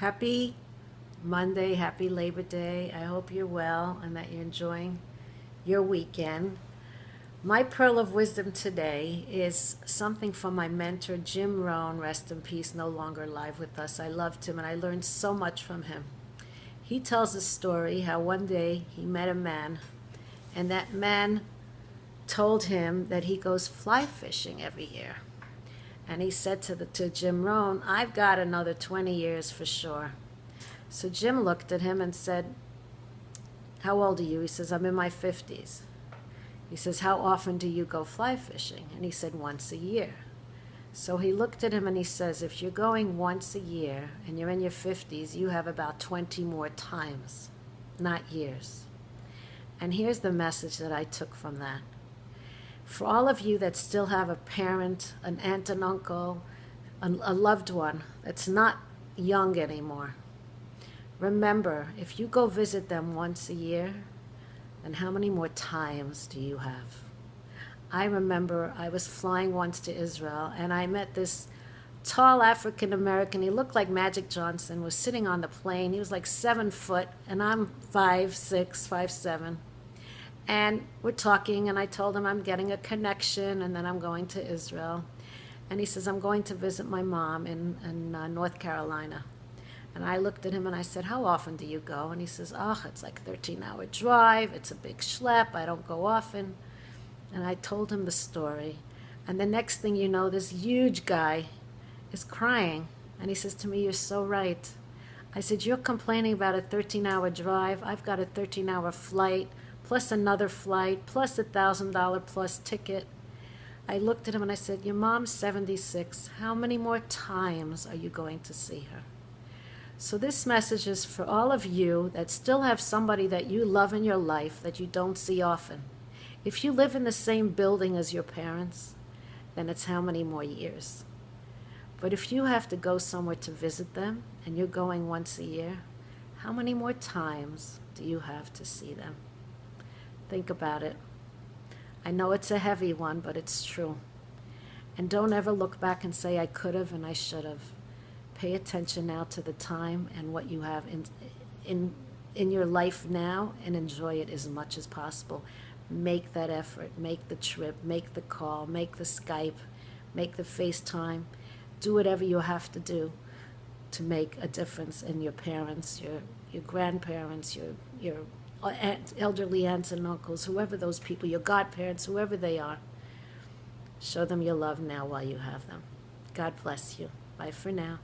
Happy Monday, happy Labor Day. I hope you're well and that you're enjoying your weekend. My pearl of wisdom today is something from my mentor, Jim Rohn, rest in peace, no longer alive with us. I loved him and I learned so much from him. He tells a story how one day he met a man, and that man told him that he goes fly fishing every year. And he said to Jim Rohn, I've got another 20 years for sure. So Jim looked at him and said, how old are you? He says, I'm in my 50s. He says, how often do you go fly fishing? And he said, once a year. So he looked at him and he says, if you're going once a year and you're in your 50s, you have about 20 more times, not years. And here's the message that I took from that. For all of you that still have a parent, an aunt and uncle, a loved one that's not young anymore, remember, if you go visit them once a year, then how many more times do you have? I remember I was flying once to Israel, and I met this tall African American. He looked like Magic Johnson, was sitting on the plane. He was like 7 foot, and I'm 5'6", 5'7". And we're talking, and I told him I'm getting a connection, and then I'm going to Israel. And he says, I'm going to visit my mom in North Carolina. And I looked at him and I said, how often do you go? And he says, oh, it's like a 13-hour drive. It's a big schlep. I don't go often. And I told him the story. And the next thing you know, this huge guy is crying. And he says to me, you're so right. I said, you're complaining about a 13-hour drive. I've got a 13-hour flight, plus another flight, plus $1,000 plus ticket. I looked at him and I said, your mom's 76. How many more times are you going to see her? So this message is for all of you that still have somebody that you love in your life that you don't see often. If you live in the same building as your parents, then it's how many more years. But if you have to go somewhere to visit them and you're going once a year, how many more times do you have to see them? Think about it. I know it's a heavy one, but it's true. And don't ever look back and say, I could have and I should have. Pay attention now to the time and what you have in your life now, and enjoy it as much as possible. Make that effort. Make the trip. Make the call. Make the Skype. Make the FaceTime. Do whatever you have to do to make a difference in your parents, your grandparents, your elderly aunts and uncles, whoever those people, your godparents, whoever they are. Show them your love now while you have them. God bless you. Bye for now.